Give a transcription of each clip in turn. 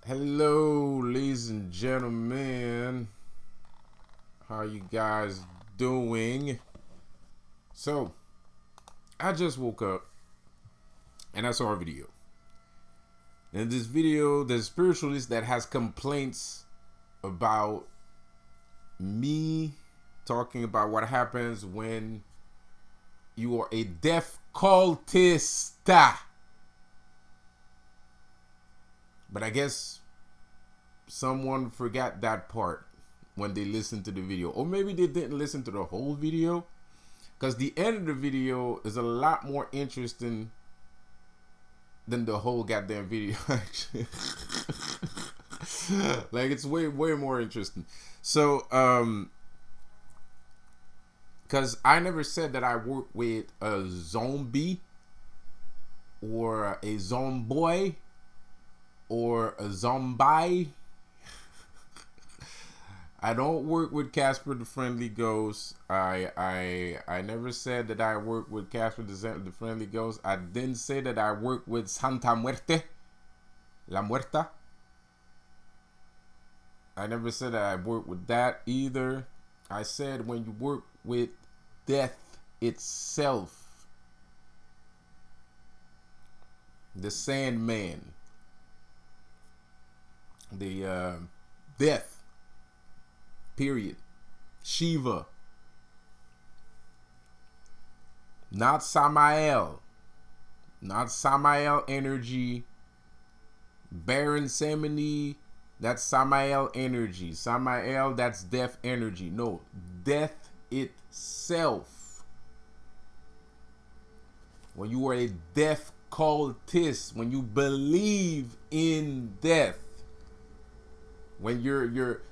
Hello, ladies and gentlemen. How you guys doing? So, I just woke up and I saw a video. In this video, there's a spiritualist that has complaints about me talking about what happens when you are a deaf cultist. But I guess someone forgot that part when they listened to the video, or maybe they didn't listen to the whole video, because the end of the video is a lot more interesting than the whole goddamn video. Actually, like it's way more interesting. So because I never said that I work with a zombie or a zombie or a zombie. I don't work with Casper the Friendly Ghost. I never said that I work with Casper the Friendly Ghost. I didn't say that I work with Santa Muerte, La Muerta. I never said that I work with that either. I said when you work with death itself, the Sandman, the death. Period. Shiva. Not Samael. Not Samael energy. Baron Samedi. That's Samael energy. Samael, that's death energy. No, death itself. When you are a death cultist, when you believe in death, when your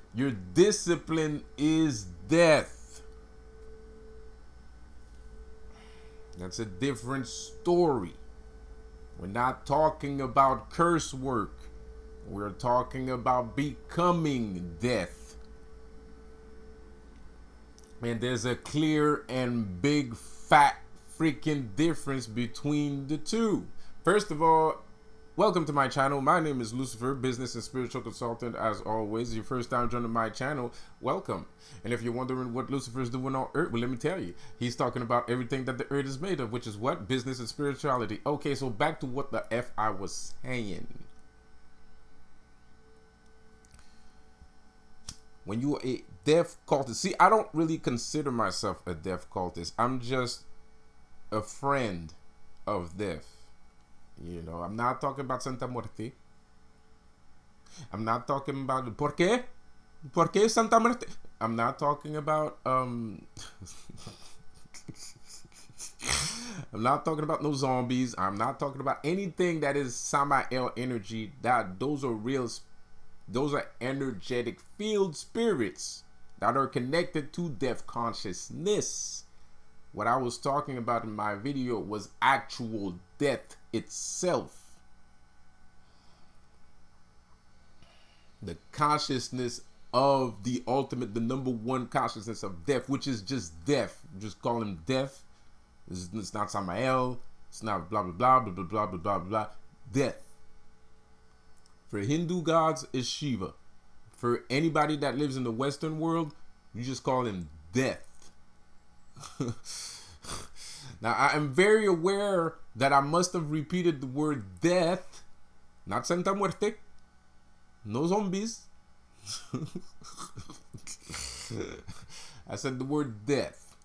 discipline is death, that's a different story. We're not talking about curse work. We're talking about becoming death. And there's a clear and big fat freaking difference between the two. First of all, welcome to my channel. My name is Lucifer, business and spiritual consultant. As always, your first time joining my channel, welcome. And if you're wondering what Lucifer is doing on Earth, well, let me tell you. He's talking about everything that the Earth is made of, which is what? Business and spirituality. Okay, so back to what the F I was saying. When you are a deaf cultist, see, I don't really consider myself a deaf cultist. I'm just a friend of death. You know, I'm not talking about Santa Muerte. I'm not talking about ¿Por qué? ¿Por qué Santa Muerte? I'm not talking about I'm not talking about no zombies. I'm not talking about anything that is Samael energy. Those are energetic field spirits that are connected to death consciousness. What I was talking about in my video was actual death itself. The consciousness of the ultimate, the number one consciousness of death, which is just death. Just call him death. It's not Samael. It's not blah, blah, blah, blah, blah, blah, blah, blah, blah. Death. For Hindu gods, is Shiva. For anybody that lives in the Western world, you just call him death. Now, I am very aware that I must have repeated the word death, not Santa Muerte, no zombies. I said the word death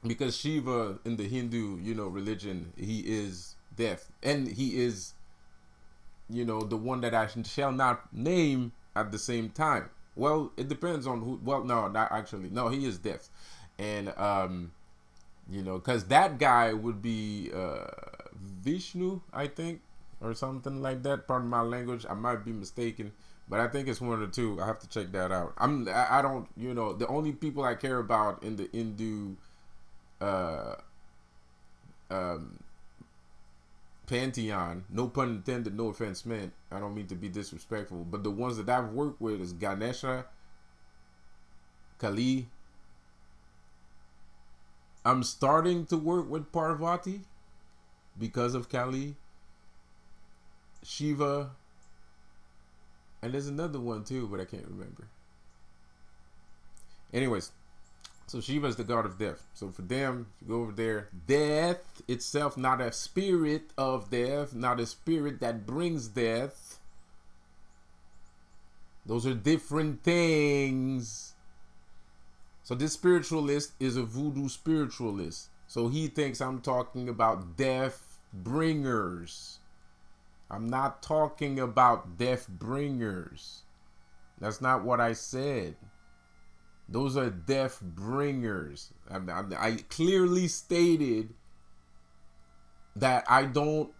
because Shiva in the Hindu, religion, he is death, and he is, the one that I shall not name at the same time. Well, it depends on who. Well, no, not actually. No, he is death, and because that guy would be Vishnu, I think, or something like that. Pardon my language. I might be mistaken, but I think it's one of the two. I have to check that out. I don't. The only people I care about in the Hindu pantheon, no pun intended, no offense meant, I don't mean to be disrespectful, but the ones that I've worked with is Ganesha, Kali. I'm starting to work with Parvati because of Kali, Shiva, And there's another one too, but I can't remember. Anyways, so Shiva is the god of death. So for them, if you go over there, death itself, not a spirit of death, not a spirit that brings death. Those are different things. So this spiritualist is a voodoo spiritualist. So he thinks I'm talking about death bringers. I'm not talking about death bringers. That's not what I said. Those are death bringers. I clearly stated that I don't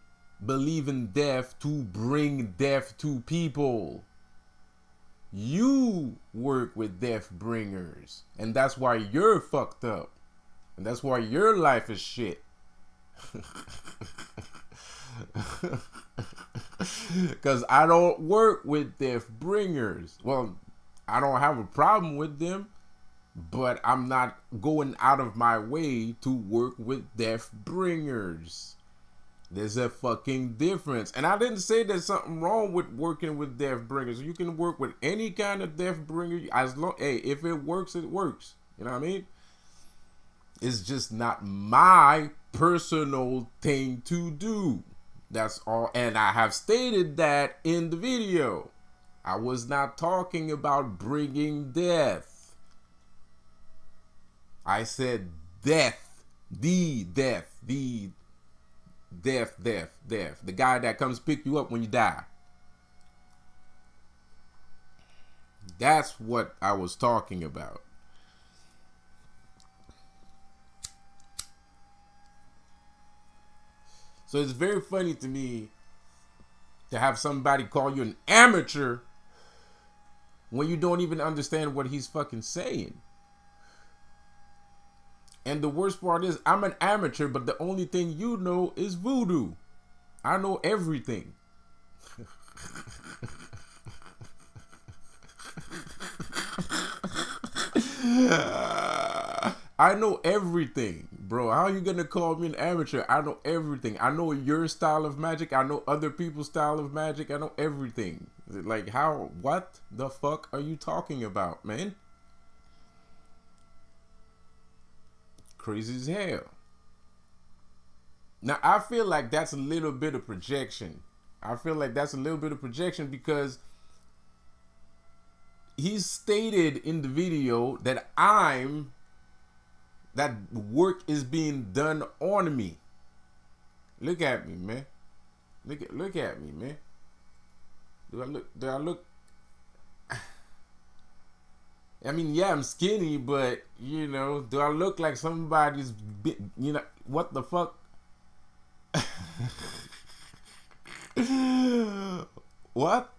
believe in death to bring death to people. You work with death bringers, and that's why you're fucked up, and that's why your life is shit. Because I don't work with death bringers. Well, I don't have a problem with them, but I'm not going out of my way to work with death bringers. There's a fucking difference. And I didn't say there's something wrong with working with death bringers. You can work with any kind of death bringer as long, hey, if it works, it works. You know what I mean? It's just not my personal thing to do. That's all. And I have stated that in the video. I was not talking about bringing death. I said death. The guy that comes pick you up when you die. That's what I was talking about. So it's very funny to me to have somebody call you an amateur when you don't even understand what he's fucking saying. And the worst part is, I'm an amateur, but the only thing you know is voodoo. I know everything. I know everything, bro. How are you gonna call me an amateur? I know everything. I know your style of magic. I know other people's style of magic. I know everything. Like, how? What the fuck are you talking about, man? Crazy as hell. Now, I feel like that's a little bit of projection. I feel like that's a little bit of projection because he stated in the video that that work is being done on me. Look at me, man. Look at me, man. Do I look I mean, yeah, I'm skinny, but, you know, do I look like somebody's, you know, what the fuck? What?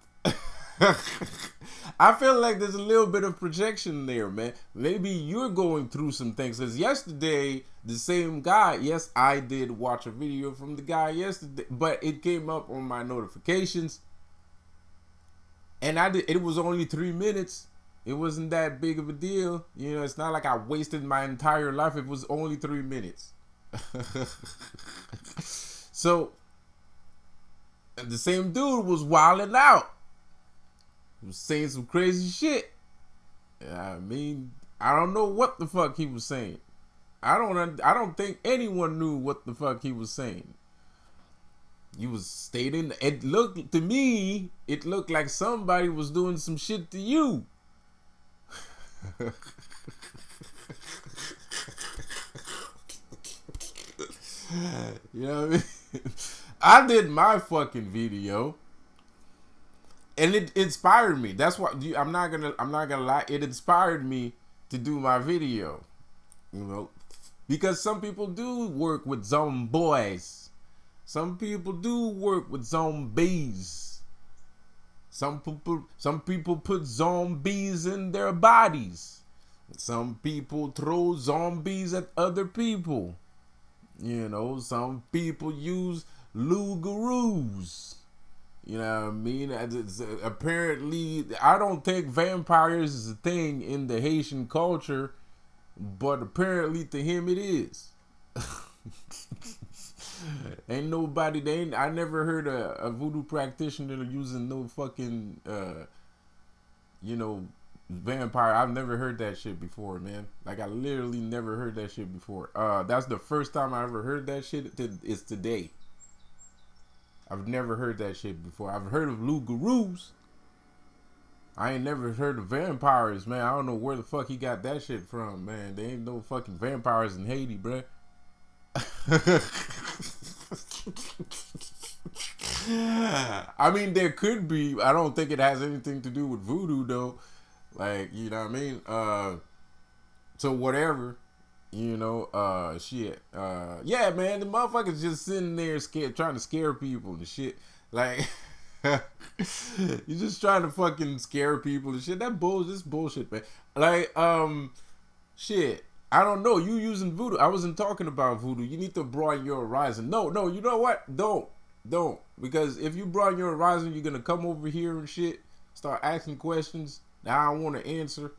I feel like there's a little bit of projection there, man. Maybe you're going through some things. Because yesterday, the same guy, yes, I did watch a video from the guy yesterday, but it came up on my notifications. And it was only 3 minutes. It wasn't that big of a deal. You know, it's not like I wasted my entire life. It was only 3 minutes. So, the same dude was wilding out. He was saying some crazy shit. I mean, I don't know what the fuck he was saying. I don't think anyone knew what the fuck he was saying. He was stating, it looked to me, it looked like somebody was doing some shit to you. You know what I mean? I did my fucking video, and it inspired me. That's why I'm not gonna lie. It inspired me to do my video. You know, because some people do work with zombies. Some people do work with zombies. Some people put zombies in their bodies. Some people throw zombies at other people. You know, some people use Lugaroos. You know what I mean? Apparently, I don't think vampires is a thing in the Haitian culture, but apparently to him it is. Ain't nobody. They ain't. I never heard a voodoo practitioner using no fucking you know, vampire. I've never heard that shit before, man. Like I literally never heard that shit before. That's the first time I ever heard that shit. Is today. I've never heard that shit before. I've heard of loup-garous. I ain't never heard of vampires, man. I don't know where the fuck he got that shit from, man. There ain't no fucking vampires in Haiti, bruh. I mean, there could be. I don't think it has anything to do with voodoo, though. Like, you know what I mean? So whatever. You know, shit. Yeah, man, the motherfuckers just sitting there scared, trying to scare people and shit. Like, you're just trying to fucking scare people and shit. This bullshit, man. Like, shit. I don't know. You using voodoo. I wasn't talking about voodoo. You need to broaden your horizon. No, you know what? Don't. Because if you broaden your horizon, you're gonna come over here and shit, start asking questions that I don't want to answer.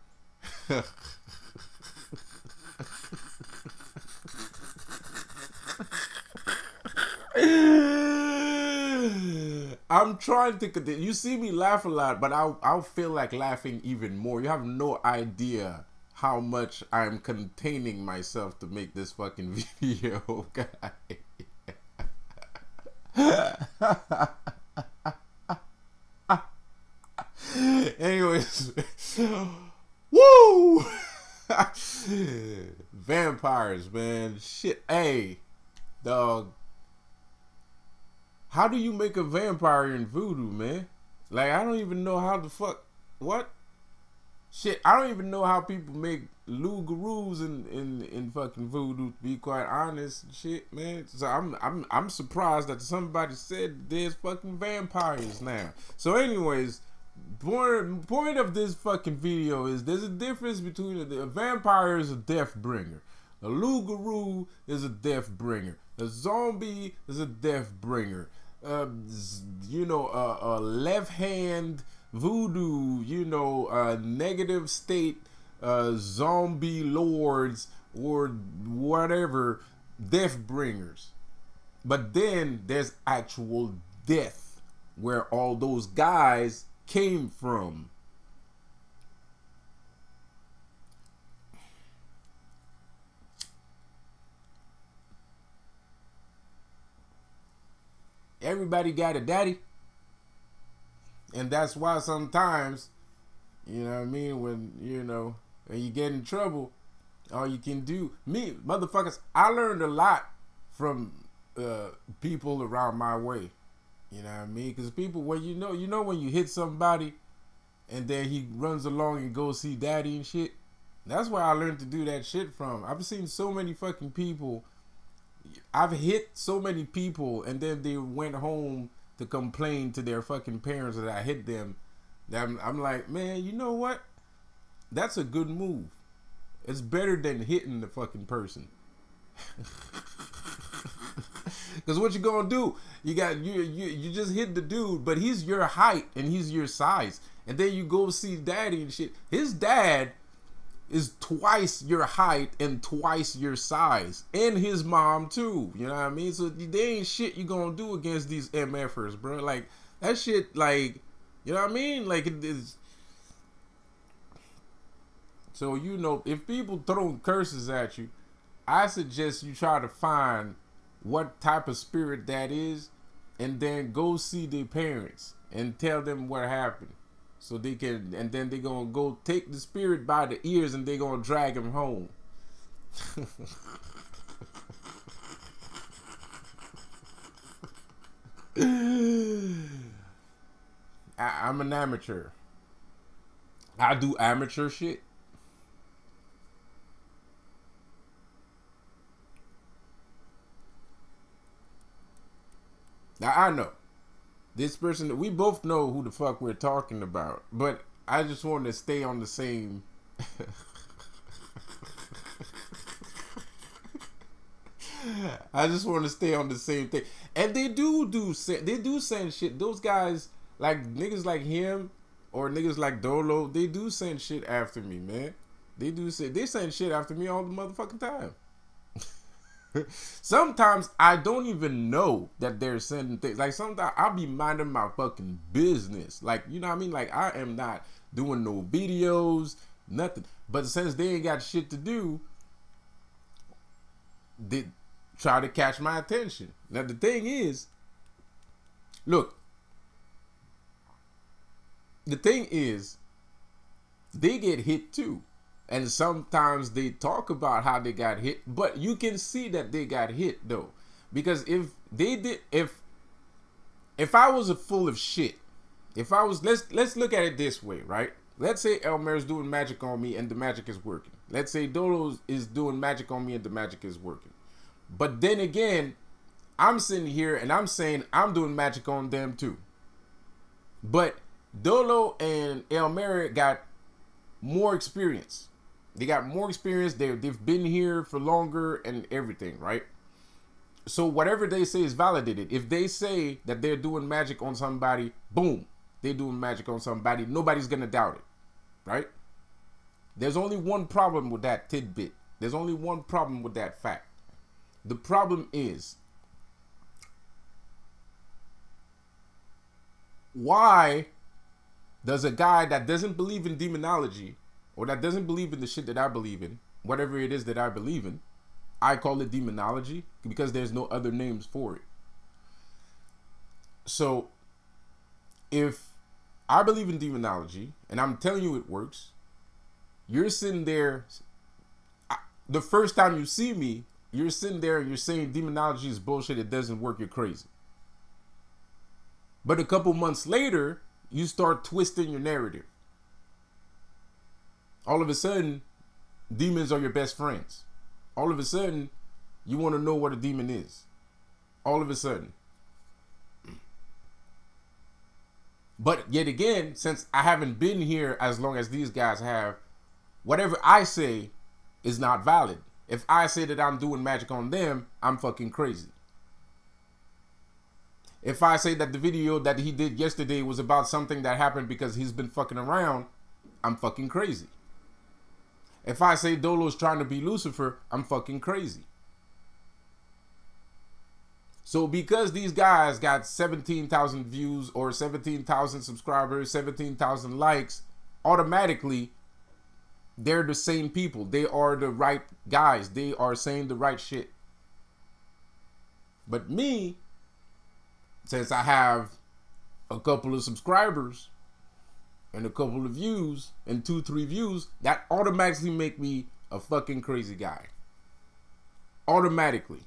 I'm trying to. You see me laugh a lot, but I'll feel like laughing even more. You have no idea how much I'm containing myself to make this fucking video, guy. Anyways, woo! Vampires, man. Shit. Hey, dog. How do you make a vampire in voodoo, man? Like, I don't even know how the fuck. What? Shit, I don't even know how people make loup-garous in fucking voodoo, to be quite honest. Shit, man. So I'm surprised that somebody said there's fucking vampires now. So anyways, point of this fucking video is there's a difference between a vampire is a death bringer. A loup-garou is a death bringer. A zombie is a death bringer. You know, a left hand voodoo, you know, negative state, zombie lords or whatever, death bringers. But then there's actual death, where all those guys came from. Everybody got a daddy. And that's why sometimes, you know what I mean, when you get in trouble, all you can do, motherfuckers, I learned a lot from people around my way. You know what I mean? Because people, when you know when you hit somebody and then he runs along and goes see daddy and shit, that's where I learned to do that shit from. I've seen so many fucking people. I've hit so many people and then they went home to complain to their fucking parents that I hit them. That I'm like, man, you know what? That's a good move. It's better than hitting the fucking person. Because what you gonna do? You just hit the dude, but he's your height and he's your size, and then you go see daddy and shit. His dad is twice your height and twice your size, and his mom too. You know what I mean? So there ain't shit you gonna do against these MFers, bro. Like that shit, like, you know what I mean? Like it is. So you know, if people throwing curses at you, I suggest you try to find what type of spirit that is, and then go see their parents and tell them what happened. So they can, and then they gonna go take the spirit by the ears and they gonna drag him home. I'm an amateur. I do amateur shit. Now I know this person. We both know who the fuck we're talking about, but I just want to stay on the same. I just want to stay on the same thing, and they do send shit. Those guys, like niggas like him or niggas like Dolo, they do send shit after me, man. They send shit after me all the motherfucking time. Sometimes I don't even know that they're sending things. Like sometimes I'll be minding my fucking business. Like, you know what I mean? Like I am not doing no videos, nothing. But since they ain't got shit to do, they try to catch my attention. Now the thing is, look, the thing is, they get hit too. And sometimes they talk about how they got hit, but you can see that they got hit though. Because if I was a full of shit, if I was, let's look at it this way, right? Let's say Elmer is doing magic on me and the magic is working. Let's say Dolo is doing magic on me and the magic is working. But then again, I'm sitting here and I'm saying I'm doing magic on them too. But Dolo and Elmer got more experience. They got more experience. They've been here for longer and everything, right? So whatever they say is validated. If they say that they're doing magic on somebody, boom, they're doing magic on somebody. Nobody's gonna doubt it, right? There's only one problem with that tidbit. There's only one problem with that fact. The problem is, why does a guy that doesn't believe in demonology or that doesn't believe in the shit that I believe in, whatever it is that I believe in, I call it demonology because there's no other names for it. So if I believe in demonology and I'm telling you it works, you're sitting there, the first time you see me, you're sitting there and you're saying demonology is bullshit, it doesn't work, you're crazy. But a couple months later, you start twisting your narrative. All of a sudden, demons are your best friends. All of a sudden, you want to know what a demon is. All of a sudden. But yet again, since I haven't been here as long as these guys have, whatever I say is not valid. If I say that I'm doing magic on them, I'm fucking crazy. If I say that the video that he did yesterday was about something that happened because he's been fucking around, I'm fucking crazy. If I say Dolo's trying to be Lucifer, I'm fucking crazy. So because these guys got 17,000 views or 17,000 subscribers, 17,000 likes, automatically they're the same people. They are the right guys. They are saying the right shit. But me, since I have a couple of subscribers and a couple of views and 2-3 views, that automatically make me a fucking crazy guy. Automatically.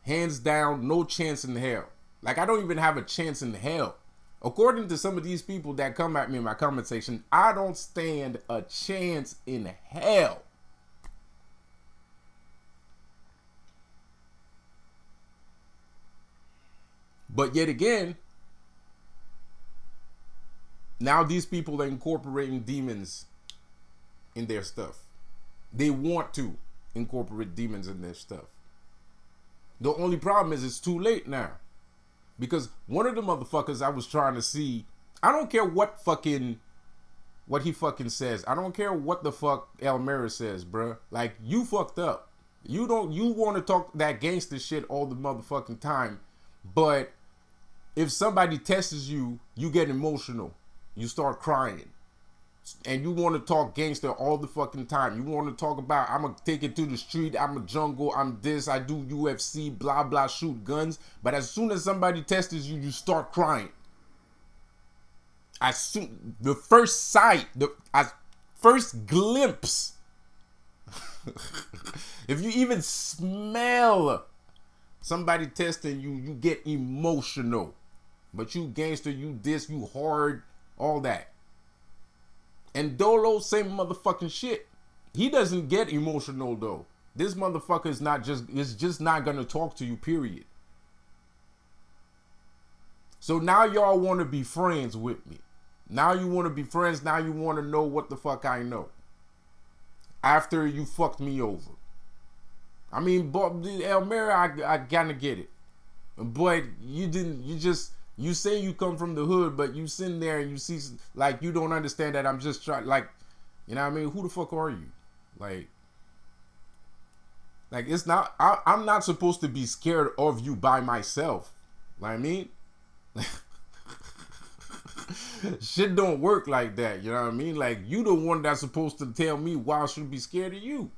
Hands down, no chance in hell. Like, I don't even have a chance in hell. According to some of these people that come at me in my comment section, I don't stand a chance in hell. But yet again, now these people are incorporating demons in their stuff. They want to incorporate demons in their stuff. The only problem is it's too late now. Because one of the motherfuckers I was trying to see, I don't care what he fucking says. I don't care what the fuck Elmira says, bruh. Like, you fucked up. You want to talk that gangster shit all the motherfucking time. But if somebody tests you, you get emotional. You start crying. And you want to talk gangster all the fucking time. You want to talk about, I'm going to take it to the street, I'm a jungle, I'm this, I do UFC, blah, blah, shoot guns. But as soon as somebody tests you, you start crying. The first sight, the first glimpse, if you even smell somebody testing you, you get emotional. But you gangster, you this, you hard, all that. And Dolo, same motherfucking shit. He doesn't get emotional though. This motherfucker is just not gonna talk to you, period. So now y'all want to be friends with me. Now you want to be friends. Now you want to know what the fuck I know. After you fucked me over. I mean, Elmira, I kinda get it. But you didn't, you say you come from the hood, but you sitting there and you see, like, you don't understand that I'm just trying, like, you know what I mean? Who the fuck are you? Like, Like it's not. I'm not supposed to be scared of you by myself. Like I mean, shit don't work like that. You know what I mean? Like you the one that's supposed to tell me why I should be scared of you.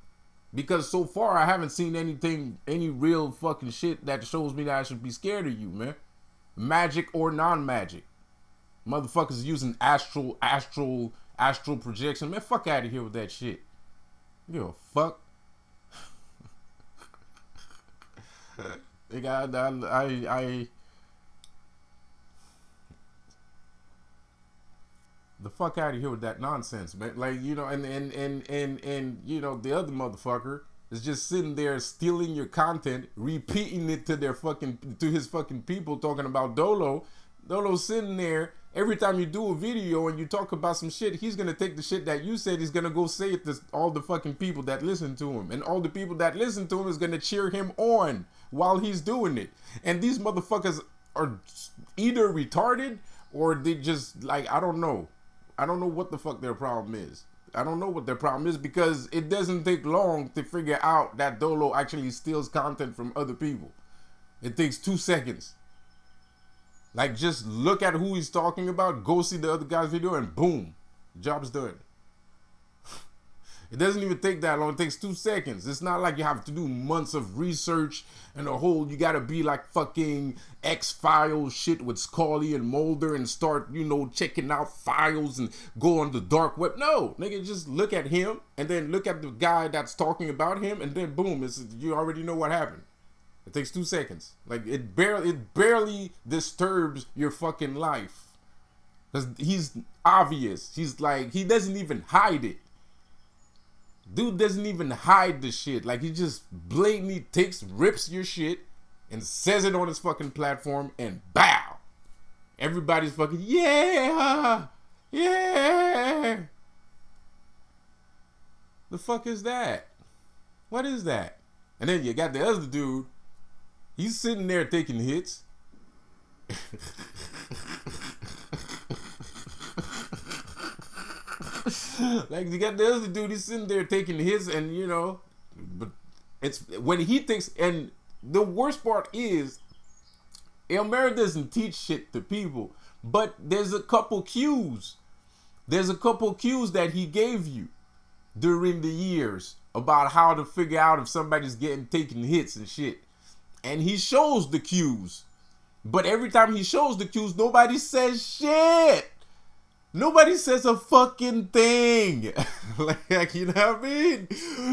Because so far I haven't seen any real fucking shit that shows me that I should be scared of you, man. Magic or non-magic. Motherfuckers using astral projection. Man, fuck out of here with that shit. Give a fuck. I the fuck out of here with that nonsense, man. Like, you know, and you know, the other motherfucker is just sitting there stealing your content, repeating it to his fucking people, talking about Dolo. Dolo's sitting there every time you do a video and you talk about some shit, he's gonna take the shit that you said, he's gonna go say it to all the fucking people that listen to him, and all the people that listen to him is gonna cheer him on while he's doing it. And these motherfuckers are either retarded or they just like, I don't know what the fuck their problem is. I don't know what their problem is, because it doesn't take long to figure out that Dolo actually steals content from other people. It takes 2 seconds. Like, just look at who he's talking about, go see the other guy's video, and boom, job's done. It doesn't even take that long. It takes 2 seconds. It's not like you have to do months of research and you gotta be like fucking X-Files shit with Scully and Mulder and start, you know, checking out files and go on the dark web. No, nigga, just look at him and then look at the guy that's talking about him, and then boom, you already know what happened. It takes 2 seconds. Like, it barely disturbs your fucking life. Because he's obvious. He's like, he doesn't even hide it. Dude doesn't even hide the shit. Like, he just blatantly rips your shit and says it on his fucking platform, and bow. Everybody's fucking, yeah! Yeah! The fuck is that? What is that? And then you got the other dude. He's sitting there taking hits. Like, you got the other dude, he's sitting there taking hits, and you know, but it's when he takes, and the worst part is, Elmera doesn't teach shit to people, but there's a couple cues. There's a couple cues that he gave you during the years about how to figure out if somebody's taking hits and shit. And he shows the cues. But every time he shows the cues, nobody says shit. Nobody says a fucking thing. Like, you know what I mean?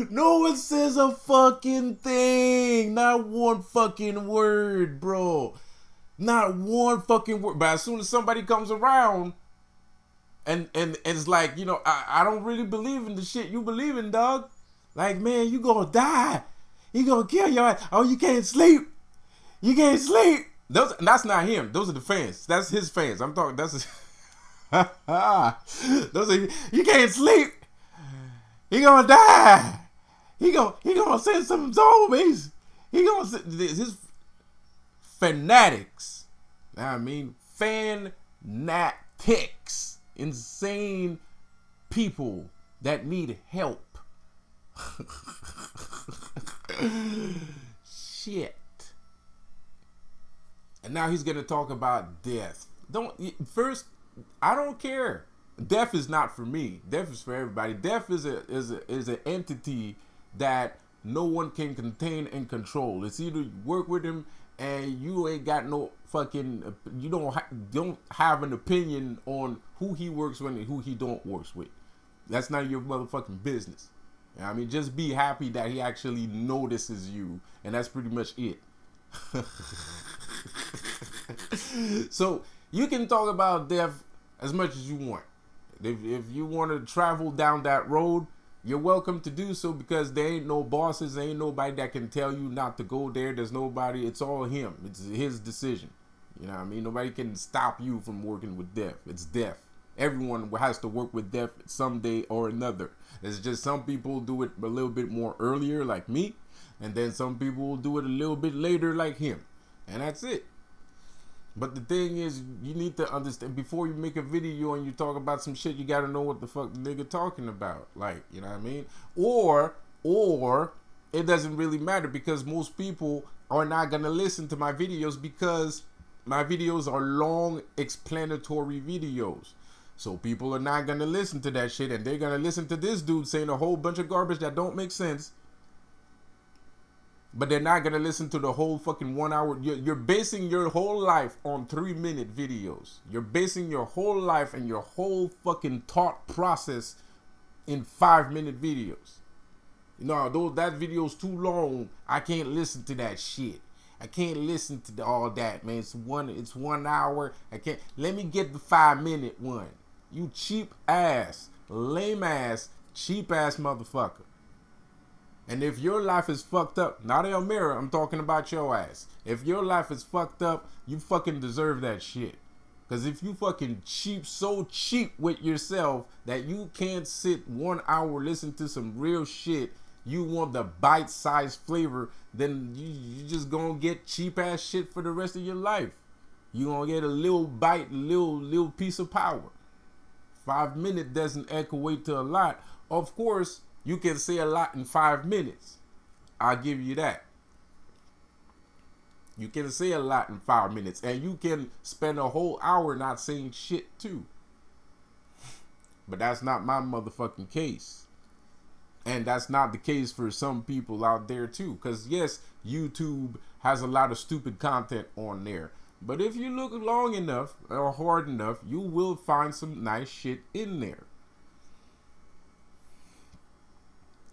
No one says a fucking thing. Not one fucking word, bro. Not one fucking word. But as soon as somebody comes around and it's like, you know, I don't really believe in the shit you believe in, dog. Like, man, you gonna die. You gonna kill your ass. Oh, you can't sleep. You can't sleep. That's not him. Those are the fans. That's his fans. I'm talking. That's his. Those are, you can't sleep. He gonna die. He gonna send some zombies. He gonna send his fanatics. I mean, fanatics, insane people that need help. Shit. And now he's gonna talk about death. I don't care. Death is not for me. Death is for everybody. Death is an entity that no one can contain and control. It's either you work with him and you ain't got no fucking, you don't have an opinion on who he works with and who he don't works with. That's not your motherfucking business. I mean, just be happy that he actually notices you, and that's pretty much it. So you can talk about death as much as you want. If you want to travel down that road, you're welcome to do so, because there ain't no bosses, there ain't nobody that can tell you not to go there. There's nobody. It's all him. It's his decision. You know what I mean? Nobody can stop you from working with death. It's death. Everyone has to work with death someday or another. It's just some people do it a little bit more earlier, like me, and then some people will do it a little bit later, like him. And that's it. But the thing is, you need to understand, before you make a video and you talk about some shit, you gotta know what the fuck the nigga talking about. Like, you know what I mean? Or it doesn't really matter because most people are not going to listen to my videos because my videos are long explanatory videos. So people are not going to listen to that shit, and they're going to listen to this dude saying a whole bunch of garbage that don't make sense. But they're not going to listen to the whole fucking 1 hour. You're basing your whole life on 3-minute videos. You're basing your whole life and your whole fucking thought process in 5-minute videos. No, though that video's too long, I can't listen to that shit. I can't listen to all that, man. It's 1 hour. I can't. Let me get the 5-minute one. You cheap ass, lame ass, cheap ass motherfucker. And if your life is fucked up, not Elmira, I'm talking about your ass. If your life is fucked up, you fucking deserve that shit. Because if you fucking cheap, so cheap with yourself that you can't sit 1 hour listen to some real shit, you want the bite-sized flavor, then you just gonna get cheap ass shit for the rest of your life. You gonna get a little bite, little piece of power. 5 minutes doesn't equate to a lot. Of course, you can say a lot in 5 minutes. I'll give you that. You can say a lot in 5 minutes, and you can spend a whole hour not saying shit too. But that's not my motherfucking case. And that's not the case for some people out there too. Because yes, YouTube has a lot of stupid content on there. But if you look long enough or hard enough, you will find some nice shit in there.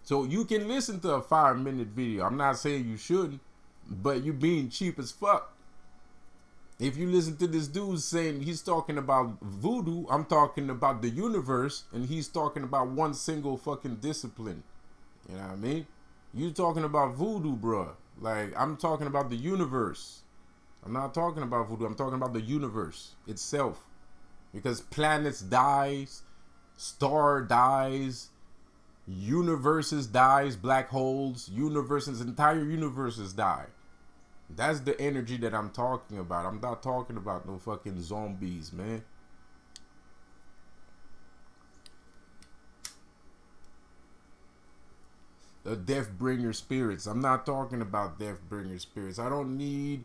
So you can listen to a 5-minute video. I'm not saying you shouldn't, but you being cheap as fuck. If you listen to this dude saying he's talking about voodoo, I'm talking about the universe, and he's talking about one single fucking discipline. You know what I mean? You talking about voodoo, bruh. Like, I'm talking about the universe. I'm not talking about voodoo. I'm talking about the universe itself. Because planets dies, star dies, universes dies, black holes, universes, entire universes die. That's the energy that I'm talking about. I'm not talking about no fucking zombies, man. The death bringer spirits. I'm not talking about death bringer spirits. I don't need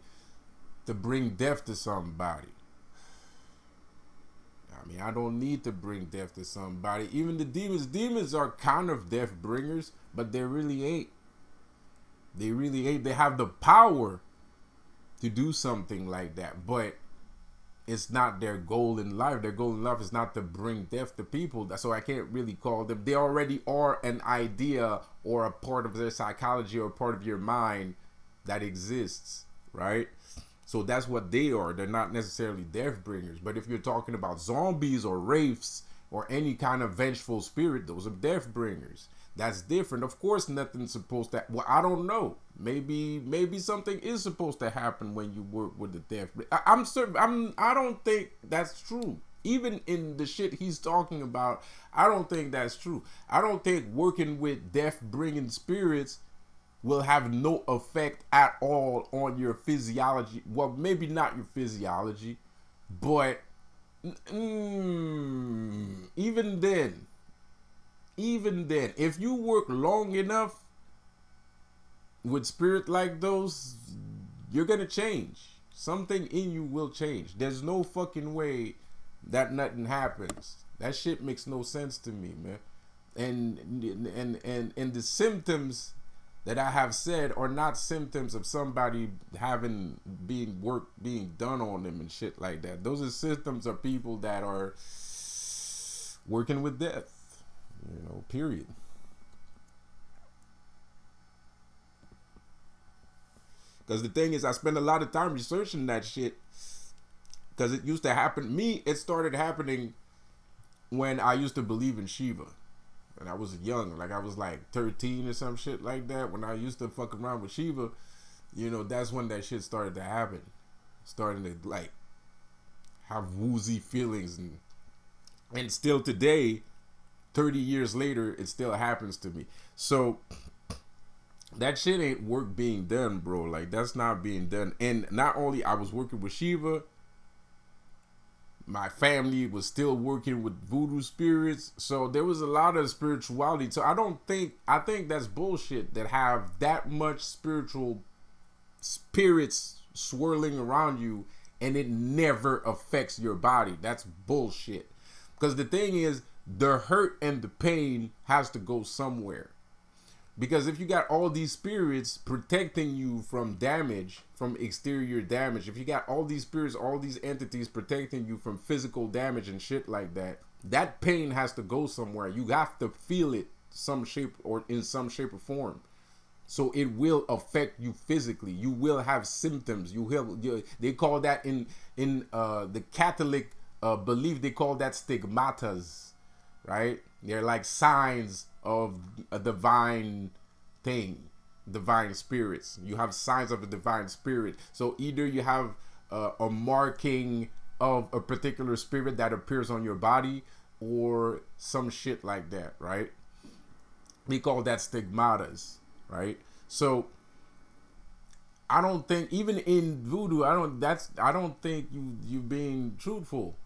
to bring death to somebody. I mean, I don't need to bring death to somebody. Even the demons. Demons are kind of death bringers, but they really ain't. They really ain't. They have the power to do something like that, but it's not their goal in life. Their goal in life is not to bring death to people. So I can't really call them. They already are an idea or a part of their psychology or part of your mind that exists, right? So that's what they are. They're not necessarily death bringers. But if you're talking about zombies or wraiths or any kind of vengeful spirit, those are death bringers. That's different. Of course, nothing's supposed to. Well, I don't know. Maybe something is supposed to happen when you work with the death. I'm certain. I don't think that's true. Even in the shit he's talking about, I don't think that's true. I don't think working with death bringing spirits will have no effect at all on your physiology. Well, maybe not your physiology, but even then, if you work long enough with spirit like those, you're gonna change. Something in you will change. There's no fucking way that nothing happens. That shit makes no sense to me, man. And the symptoms that I have said are not symptoms of somebody being done on them and shit like that. Those are symptoms of people that are working with death, period. Because the thing is, I spend a lot of time researching that shit because it used to happen. It started happening when I used to believe in Shiva. And I was young, I was 13 or some shit like that. When I used to fuck around with Shiva, that's when that shit started to happen. Starting to have woozy feelings, and still today, 30 years later, it still happens to me. So that shit ain't work being done, bro. That's not being done. And not only I was working with Shiva, My family was still working with voodoo spirits, so there was a lot of spirituality. So I think that's bullshit that have that much spiritual spirits swirling around you and it never affects your body. That's bullshit. Because the thing is, the hurt and the pain has to go somewhere. Because if you got all these spirits protecting you from damage, from exterior damage, if you got all these spirits, all these entities protecting you from physical damage and shit like that, that pain has to go somewhere. You have to feel it some shape or in some shape or form. So it will affect you physically. You will have symptoms. They call that in the Catholic belief, they call that stigmatas, right? They're like signs of a divine thing, divine spirits. You have signs of a divine spirit. So either you have a marking of a particular spirit that appears on your body or some shit like that, right? We call that stigmatas, right? So I don't think even in voodoo, I don't think you being truthful.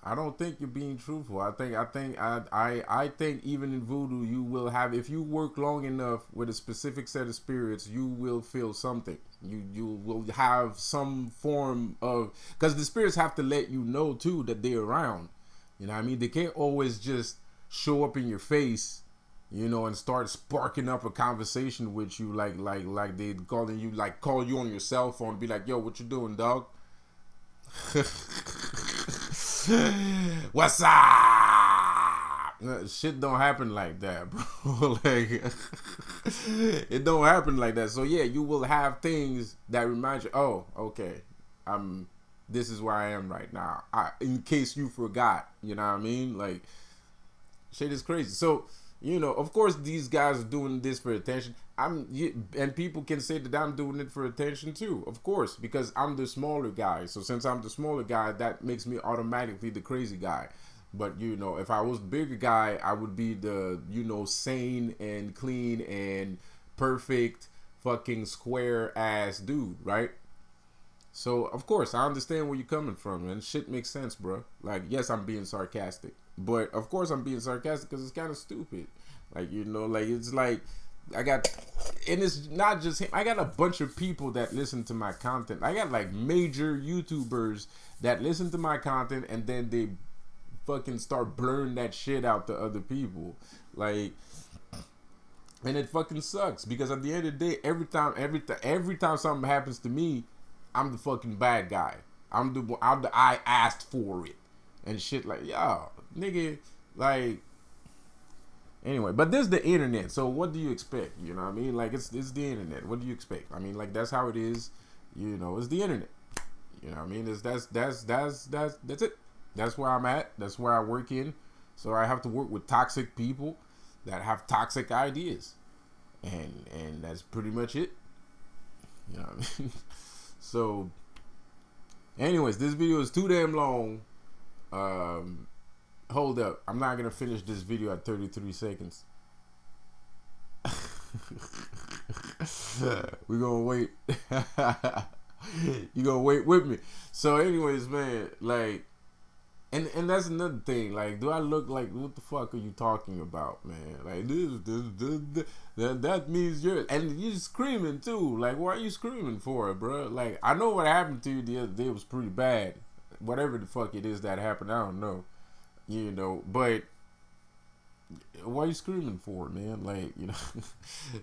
I don't think you're being truthful. I think even in voodoo you will have, if you work long enough with a specific set of spirits, you will feel something. You will have some form of, because the spirits have to let you know too that they're around. You know what I mean? They can't always just show up in your face, you know, and start sparking up a conversation with you like they calling you, like call you on your cell phone, be like, yo, what you doing, dog? What's up? Shit don't happen like that, bro. Like, it don't happen like that. So yeah, you will have things that remind you, oh, okay, this is where I am right now. In case you forgot, you know what I mean? Like, shit is crazy. So, you know, of course, these guys are doing this for attention. And people can say that I'm doing it for attention too, of course, because I'm the smaller guy. So since I'm the smaller guy, that makes me automatically the crazy guy. But, you know, if I was the bigger guy, I would be the, you know, sane and clean and perfect fucking square ass dude, right? So, of course, I understand where you're coming from, and shit makes sense, bro. Like, yes, I'm being sarcastic. But, of course, I'm being sarcastic because it's kind of stupid. Like, you know, like, it's like, and it's not just him. I got a bunch of people that listen to my content. I got, like, major YouTubers that listen to my content, and then they fucking start blurring that shit out to other people. Like, and it fucking sucks, because at the end of the day, every time something happens to me, I'm the fucking bad guy. I asked for it and shit, like, yo, nigga, like, anyway. But this is the internet, so what do you expect? You know what I mean? Like, it's the internet. What do you expect? I mean, like, that's how it is. You know, it's the internet. You know what I mean? That's it. That's where I'm at. That's where I work in. So I have to work with toxic people that have toxic ideas, and that's pretty much it. You know what I mean? So, anyways, this video is too damn long. Hold up. I'm not going to finish this video at 33 seconds. We're going to wait. You're going to wait with me. So, anyways, man, like, and that's another thing. Like, do I look like, what the fuck are you talking about, man? Like, that means you're, and you're screaming too. Like, why are you screaming for it, bro? Like, I know what happened to you the other day was pretty bad. Whatever the fuck it is that happened, I don't know. You know, but why are you screaming for it, man? Like, you know,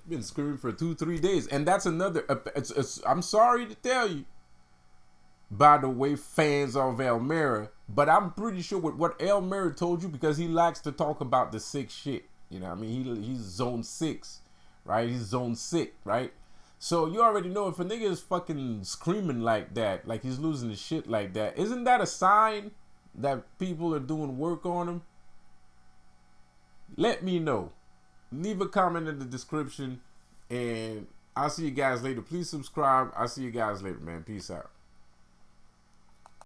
been screaming for 2-3 days. And that's another, I'm sorry to tell you, by the way, fans of Elmira, but I'm pretty sure what Elmira told you, because he likes to talk about the sick shit. You know what I mean? He's zone 6, right? He's zone sick, right? So you already know, if a nigga is fucking screaming like that, like he's losing his shit like that, isn't that a sign that people are doing work on him? Let me know. Leave a comment in the description, and I'll see you guys later. Please subscribe. I'll see you guys later, man. Peace out.